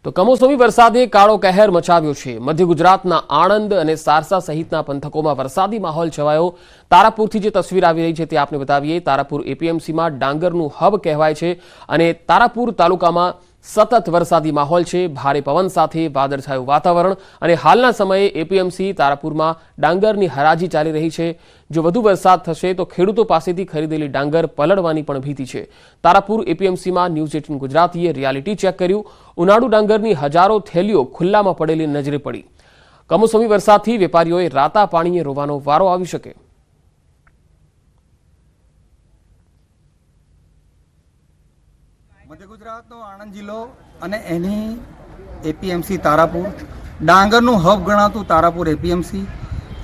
તો કમોસમી વરસાદે કાળો કહેર મચાવ્યો છે। મધ્ય ગુજરાતના આણંદ અને સારસા સહિતના પંથકોમાં વરસાદી માહોલ છવાયો। તારાપુરથી જે તસવીર આવી રહી છે તે આપને બતાવીએ। તારાપુર એપીએમસીમાં ડાંગરનું હબ કહેવાય છે અને તારાપુર તાલુકામાં સતત વરસાદી માહોલ છે। ભારે પવન સાથે વાદળછાયું વાતાવરણ અને હાલના સમયે એપીએમસી તારાપુરમાં ડાંગરની હરાજી ચાલી રહી છે। જો વધુ વરસાદ થશે તો ખેડૂતો પાસેથી ખરીદેલી ડાંગર પલળવાની પણ ભીતિ છે। તારાપુર એપીએમસીમાં ન્યૂઝ 18 ગુજરાતીએ રિયાલિટી ચેક કર્યું। ઉનાળુ ડાંગરની હજારો થેલીઓ ખુલ્લામાં પડેલી નજરે પડી। કમોસમી વરસાદથી વેપારીઓએ રાતા પાણીએ રોવાનો વારો આવી શકે। મધ્ય ગુજરાતનો આણંદ જિલ્લો અને એની એપીએમસી તારાપુર ડાંગરનું હબ ગણાતું તારાપુર એપીએમસી,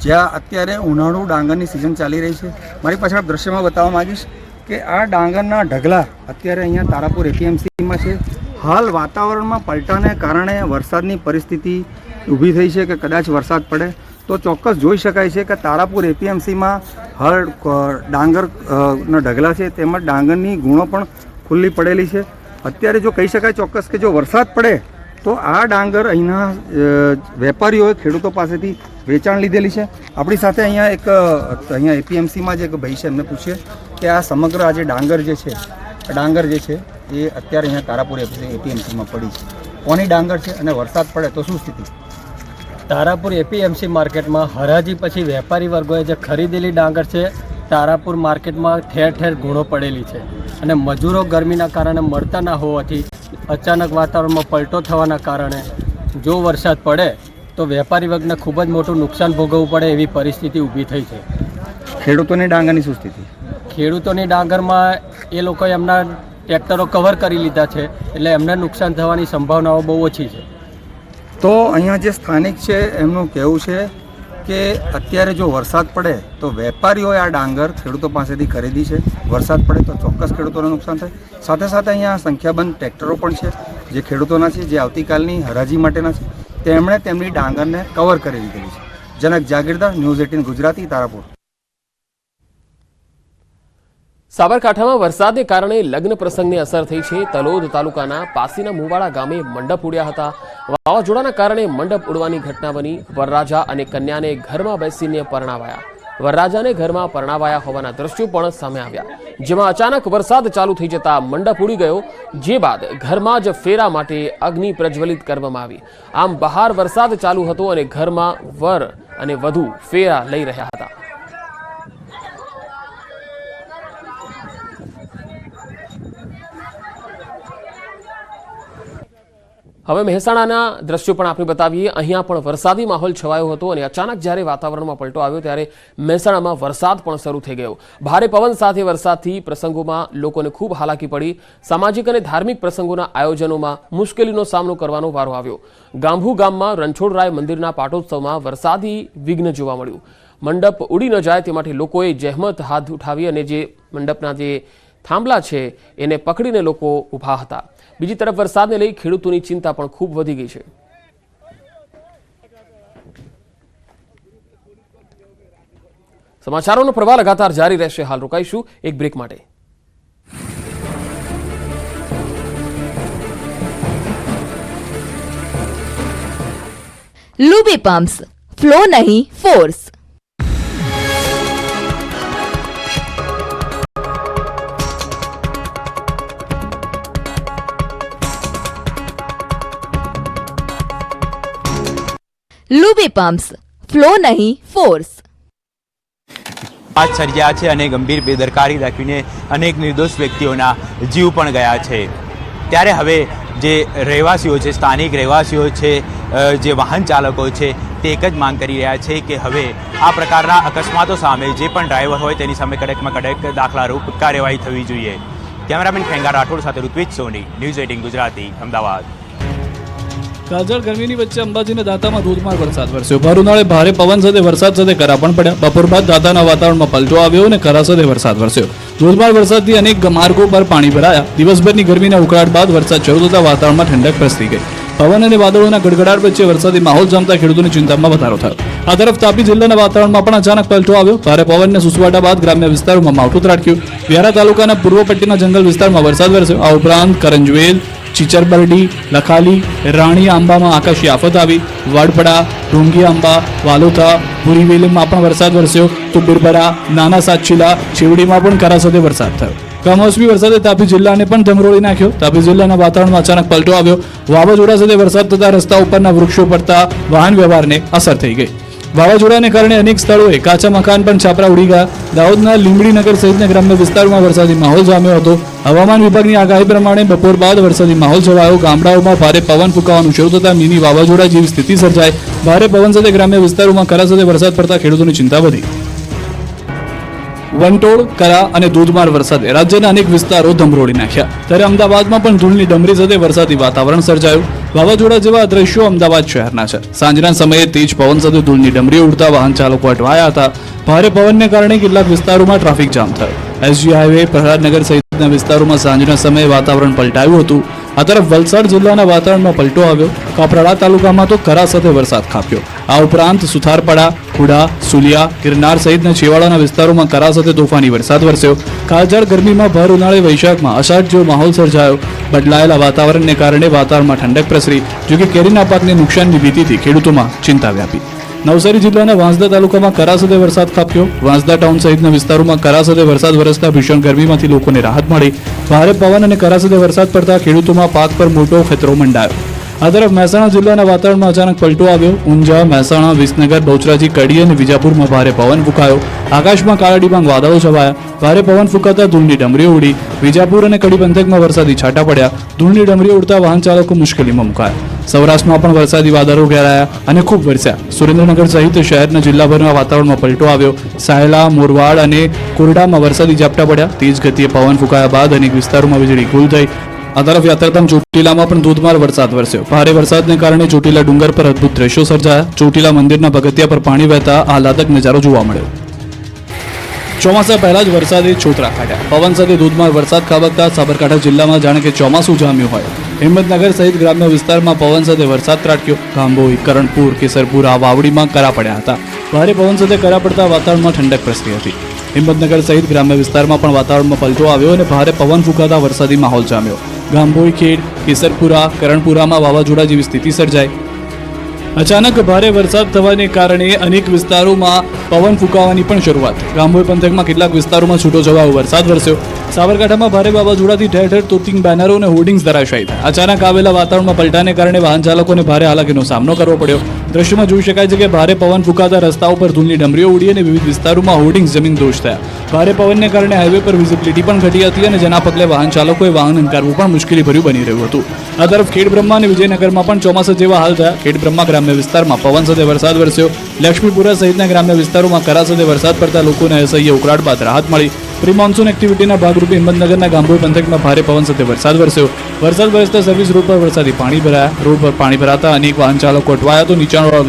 જ્યાં અત્યારે ઉનાળુ ડાંગરની સિઝન ચાલી રહી છે। મારી પાછળ દ્રશ્યમાં બતાવવા માંગીશ કે આ ડાંગરના ઢગલા અત્યારે અહીંયા તારાપુર એપીએમસીમાં છે। હાલ વાતાવરણમાં પલટાને કારણે વરસાદની પરિસ્થિતિ ઊભી થઈ છે કે કદાચ વરસાદ પડે તો ચોક્કસ જોઈ શકાય છે કે તારાપુર એપીએમસીમાં હાલ ડાંગરના ઢગલા છે, તેમજ ડાંગરની ગુણો પણ ખુલ્લી પડેલી છે। અત્યારે જો કહી શકાય ચોક્કસ કે જો વરસાદ પડે તો આ ડાંગર અહીંના વેપારીઓએ ખેડૂતો પાસેથી વેચાણ લીધેલી છે। આપણી સાથે અહીંયા એપીએમસીમાં જે ભાઈ છે એમને પૂછીએ કે આ સમગ્ર આ જે ડાંગર જે છે એ અત્યારે અહીંયા તારાપુર એપીએમસીમાં પડી છે, કોની ડાંગર છે અને વરસાદ પડે તો શું સ્થિતિ? તારાપુર એપીએમસી માર્કેટમાં હરાજી પછી વેપારી વર્ગોએ જે ખરીદેલી ડાંગર છે, તારાપુર માર્કેટમાં ઠેર ઠેર ગુણો પડેલી છે અને મજૂરો ગરમીના કારણે મળતા ના હોવાથી અચાનક વાતાવરણમાં પલટો થવાના કારણે જો વરસાદ પડે તો વેપારી વર્ગને ખૂબ જ મોટું નુકસાન ભોગવવું પડે એવી પરિસ્થિતિ ઊભી થઈ છે। ખેડૂતોની ડાંગરની શું સ્થિતિ? ખેડૂતોની ડાંગરમાં એ લોકોએ એમના ટ્રેક્ટરો કવર કરી લીધા છે એટલે એમને નુકસાન થવાની સંભાવનાઓ બહુ ઓછી છે। તો અહીંયા જે સ્થાનિક છે એમનું કહેવું છે કે અત્યારે જો વરસાદ પડે તો વેપારીઓએ આ ડાંગર ખેડૂતો પાસેથી ખરીદી છે, વરસાદ પડે તો ચોક્કસ ખેડૂતોને નુકસાન થાય। સાથે સાથે અહીંયા સંખ્યાબંધ ટ્રેક્ટરો પણ છે જે ખેડૂતોના છે, જે આવતીકાલની હરાજી માટેના છે, તેમણે તેમની ડાંગરને કવર કરી દીધેલી છે। જનક જાગીરદાર, ન્યૂઝ 18 ગુજરાતી, તારાપુર। સાબરકાંઠામાં વરસાદને કારણે લગ્ન પ્રસંગને અસર થઈ છે। તલોદ તાલુકાના પાસીના મુવાડા ગામે મંડપ ઉડ્યા હતા। વાવાઝોડાના કારણે મંડપ ઉડવાની ઘટના બની। વરરાજા અને કન્યાને ઘરમાં બેસીને પરણાવાયા। વરરાજાને ઘરમાં પરણાવાયા હોવાના દ્રશ્યો પણ સામે આવ્યા, જેમાં અચાનક વરસાદ ચાલુ થઈ જતા મંડપ ઉડી ગયો, જે બાદ ઘરમાં જ ફેરા માટે અગ્નિ પ્રજ્વલિત કરવામાં આવી। આમ બહાર વરસાદ ચાલુ હતો અને ઘરમાં વર અને વધુ ફેરા લઈ રહ્યા હતા। હવે મહેસાણાના દ્રશ્યો પણ આપણે બતાવીએ। અહીંયા પણ વરસાદી માહોલ છવાયો હતો અને અચાનક જ્યારે વાતાવરણમાં પલટો આવ્યો ત્યારે મહેસાણામાં વરસાદ પણ શરૂ થઈ ગયો। ભારે પવન સાથે વરસાદથી પ્રસંગોમાં લોકોને ખૂબ હાલાકી પડી। સામાજિક અને ધાર્મિક પ્રસંગોના આયોજનોમાં મુશ્કેલીનો સામનો કરવાનો વારો આવ્યો। ગાંભુ ગામમાં રણછોડરાય મંદિરના પાટોત્સવમાં વરસાદી વિઘ્ન જોવા મળ્યું। મંડપ ઉડી ન જાય તે માટે લોકોએ જહેમત હાથ ઉઠાવી અને જે મંડપના જે થાંભલા છે એને પકડીને લોકો ઊભા હતા। બીજી તરફ વરસાદને લઈ ખેડૂતોની ચિંતા પણ ખૂબ વધી ગઈ છે। સમાચારોનો પ્રવાહ લગાતાર જારી રહેશે। હાલ રોકાઈશું એક બ્રેક માટે। લુબી પમ્પ્સ, ફ્લો નહીં ફોર્સ। લુબી પમ્પ્સ, ફ્લો નહીં ફોર્સ। સર્જ્યા છે અને ગંભીર બેદરકારી દાખવીને અનેક નિર્દોષ વ્યક્તિઓના જીવ પણ ગયા છે। ત્યારે હવે જે રહેવાસીઓ છે, સ્થાનિક રહેવાસીઓ છે, જે વાહન ચાલકો છે, તે એક જ માંગ કરી રહ્યા છે કે હવે આ પ્રકારના અકસ્માતો સામે જે પણ ડ્રાઈવર હોય તેની સામે કડકમાં કડક દાખલારૂપ કાર્યવાહી થવી જોઈએ। કેમેરામેન ખેંગા રાઠોડ સાથે ઋત્વિજ સોની, ન્યૂઝ 18 ગુજરાતી, અમદાવાદ। કાજળ ગરમીની વચ્ચે અંબાજીના દાંતામાં ધોધમાર વરસાદ વરસ્યો। ભર ઉનાળે ભારે પવન સાથે વરસાદ સાથે કરા પણ પડ્યા। બપોર બાદ દાંતાના વાતાવરણમાં પલટો આવ્યો અને કરા સાથે વરસાદ વરસ્યો। ધોધમાર વરસાદથી અનેક માર્ગો પર પાણી ભરાયા। દિવસભરની ગરમીના ઉકળાટ બાદ વરસાદ શરૂ થતાં વાતાવરણમાં ઠંડક પ્રસરી ગઈ। પવન અને વાદળોના ગડગડાટ વચ્ચે વરસાદી માહોલ જામતા ખેડૂતોની ચિંતામાં વધારો થયો। આ તરફ તાપી જિલ્લાના વાતાવરણમાં પણ અચાનક પલટો આવ્યો। ભારે પવનને સુસવાટા બાદ ગ્રામ્ય વિસ્તારોમાં માવઠું ત્રાટક્યું। વ્યારા તાલુકાના પૂર્વ પટ્ટીના જંગલ વિસ્તારમાં વરસાદ વરસ્યો। આ ઉપરાંત કરંજવેલ, ચીચરબરડી, લખાલી, રાણી આંબામાં આકાશી આફત આવી. વડપડા, ઢોંગી આંબા, વાલોથા, ભૂરીવેલીમાં પણ વરસાદ વરસ્યો. તો બિરબરા, નાના સાતશીલા, ચેવડીમાં પણ કરા સાથે વરસાદ થયો. કમોસમી વરસાદે તાપી જિલ્લાને પણ ધમરોળી નાખ્યો. તાપી જિલ્લાના વાતાવરણમાં અચાનક પલટો આવ્યો. વાવાઝોડા સાથે વરસાદ થતા રસ્તા ઉપરના વૃક્ષો પડતા વાહન વ્યવહારને અસર થઈ ગઈ. વાવાઝોડાને કારણે અનેક સ્થળોએ કાચા મકાન પણ છાપરા ઉડી ગયા. દાહોદના લીંબડીનગર સહિતના ગ્રામ્ય વિસ્તારોમાં વરસાદી માહોલ જામ્યો હતો. હવામાન વિભાગની આગાહી પ્રમાણે બપોર બાદ વરસાદી માહોલ છવાયો. ગામડાઓમાં ભારે પવન ફૂંકાવાનું શરૂ થતા મિની વાવાઝોડા જેવી સ્થિતિ સર્જાઈ. ભારે પવન સાથે ગ્રામ્ય વિસ્તારોમાં કરા સાથે વરસાદ પડતા ખેડૂતોની ચિંતા વધી. વંટોળ, કરા અને ધોધમાર વરસાદે રાજ્યના અનેક વિસ્તારો ધમરોળી નાખ્યા. ત્યારે અમદાવાદમાં પણ ધૂળની ડમરી સાથે વરસાદી વાતાવરણ સર્જાયું. વાવાઝોડા જેવા દ્રશ્યો અમદાવાદ શહેરના છે. સાંજના સમયે તેજ પવન સાથે ધૂળની ડમરી ઉડતા વાહન ચાલકો અટવાયા હતા. ભારે પવનને કારણે કેટલાક વિસ્તારોમાં ટ્રાફિક જામ થયો. એસજી હાઈવે, પ્રહલાદનગર સહિતના વિસ્તારોમાં સાંજના સમયે વાતાવરણ પલટાયું હતું. આ તરફ વલસાડ જિલ્લાના વાતાવરણમાં પલટો આવ્યો. કાપરાડા તાલુકામાં તો કરા સાથે વરસાદ ખાબક્યો. આ ઉપરાંત સુથારપડા, ખુડા, સુલિયા, ગિરનાર સહિતના છેવાડાના વિસ્તારોમાં કરા સાથે તોફાની વરસાદ વરસ્યો. કાળઝાળ ગરમીમાં ભર ઉનાળે વૈશાખમાં અષાઢ જેવો માહોલ સર્જાયો. બદલાયેલા વાતાવરણને કારણે વાતાવરણમાં ઠંડક પ્રસરી. જોકે કેરીના પાકને નુકસાનની ભીતિથી ખેડૂતોમાં ચિંતા વ્યાપી. નવસારી જિલ્લાના વાંસદા તાલુકામાં કરા સાથે વરસાદ ખાબક્યો. વાંસદા ટાઉન સહિતના વિસ્તારોમાં કરા સાથે વરસાદ વરસતા ભીષણ ગરમીમાંથી લોકોને રાહત મળી. ભારે પવન અને કરા સાથે વરસાદ પડતા ખેડૂતોમાં પાક પર મોટો ખતરો મંડાયો. આ તરફ મહેસાણા જિલ્લાના વાતાવરણમાં અચાનક પલટો આવ્યો. ઊંઝા, મહેસાણા, વિસનગર, બહુચરાજી, કડી અને વિજાપુરમાં ભારે પવન ફૂંકાયો. આકાશમાં કાળા ડિબાંગ વાદળો છવાયા. ભારે પવન ફૂંકાતા ધૂળની ડમરીઓ ઉડી. વિજાપુર અને કડી પંથકમાં વરસાદી છાંટા પડ્યા. ધૂળની ડમરીઓ ઉડતા વાહન ચાલકો મુશ્કેલીમાં મુકાયા. સૌરાષ્ટ્રમાં પણ વરસાદી વાદળો ઘેરાયા અને ખૂબ વરસ્યા. સુરેન્દ્રનગર સહિત શહેરના જિલ્લાભરના વાતાવરણમાં પલટો આવ્યો. સાયલા, મોરવાડ અને કુરડામાં વરસાદી ઝાપટા પડ્યા. તેજ ગતિએ પવન ફૂંકાયા બાદ અનેક વિસ્તારોમાં વીજળી ગુલ થઈ. આ તરફ યાત્રાધામ ચોટીલામાં પણ ધોધમાર વરસાદ વરસ્યો. ભારે વરસાદને કારણે ચોટીલા ડુંગર પર અદભુત દ્રશ્યો સર્જાયા. ચોટીલા મંદિરના પગથિયા પર પાણી વહેતા આહલાદક નજારો જોવા મળ્યો. ચોમાસા પહેલા જ વરસાદે છોતરા કાઢ્યા. પવન સાથે ધોધમાર વરસાદ ખાબકતા સાબરકાંઠા જિલ્લામાં જાણે કે ચોમાસું જામ્યું હોય. હિંમતનગર સહિત ગ્રામ્ય વિસ્તારમાં પવન સાથે વરસાદ ત્રાટક્યો. ગાંભોઈ, કરણપુર, કેસરપુરા, વાવડીમાં કરા પડ્યા હતા. ભારે પવન સાથે કરા પડતા વાતાવરણમાં ઠંડક પ્રસરી હતી. હિંમતનગર સહિત ગ્રામ્ય વિસ્તારમાં પણ વાતાવરણમાં પલટો આવ્યો અને ભારે પવન ફૂંકાતા વરસાદી માહોલ જામ્યો. ગાંભોઈ, ખેડ, કેસરપુરા, કરણપુરામાં વાવાઝોડા જેવી સ્થિતિ સર્જાઈ. અચાનક ભારે વરસાદ થવાને કારણે અનેક વિસ્તારોમાં પવન ફૂંકાવાની પણ શરૂઆત. ગાંભોઈ પંથકમાં કેટલાક વિસ્તારોમાં છૂટોછવાયો વરસાદ વરસ્યો. સાબરકાંઠામાં ભારે વાવાઝોડાથી ઠેર ઠેર તોતિંગ બેનરો અને હોર્ડિંગ્સ ધરાશાયી થયા. અચાનક આવેલા વાતાવરણમાં પલટાને કારણે વાહન ચાલકોને ભારે હાલાકીનો સામનો કરવો પડ્યો. દ્રશ્યમાં જોઈ શકાય છે કે ભારે પવન ફૂંકાતા રસ્તાઓ પર ધૂળની ડમરીઓ ઉડી અને વિવિધ વિસ્તારોમાં હોર્ડિંગ્સ જમીનદોષ થયા. ભારે પવનને કારણે હાઈવે પર વિઝિબિલિટી પણ ઘટી હતી અને જેના પગલે વાહન ચાલકોએ વાહન હંકારવું પણ મુશ્કેલીભર્યું બની રહ્યું હતું. આ તરફ ખેડબ્રહ્મા અને વિજયનગરમાં પણ ચોમાસા જેવા હાલ થયા. ખેડબ્રહ્મા ગ્રામ્ય વિસ્તારમાં પવન સાથે વરસાદ વરસ્યો. લક્ષ્મીપુરા સહિતના ગ્રામ્ય વિસ્તારોમાં કરા સાથે વરસાદ પડતા લોકોને અસહ્ય ઉકળાટ બાદ રાહત મળી. પ્રી મોન્સૂન એક્ટિવિટીના ભાગરૂપે હિંમતનગરના ગાંભોઈ પંથકમાં ભારે પવન સાથે વરસાદ વરસ્યો. વરસાદ વરસતા સર્વિસ રોડ પર વરસાદી પાણી ભરાયા. રોડ પર પાણી ભરાતા અનેક વાહન ચાલકો અટવાયા તો નીચાણવાળા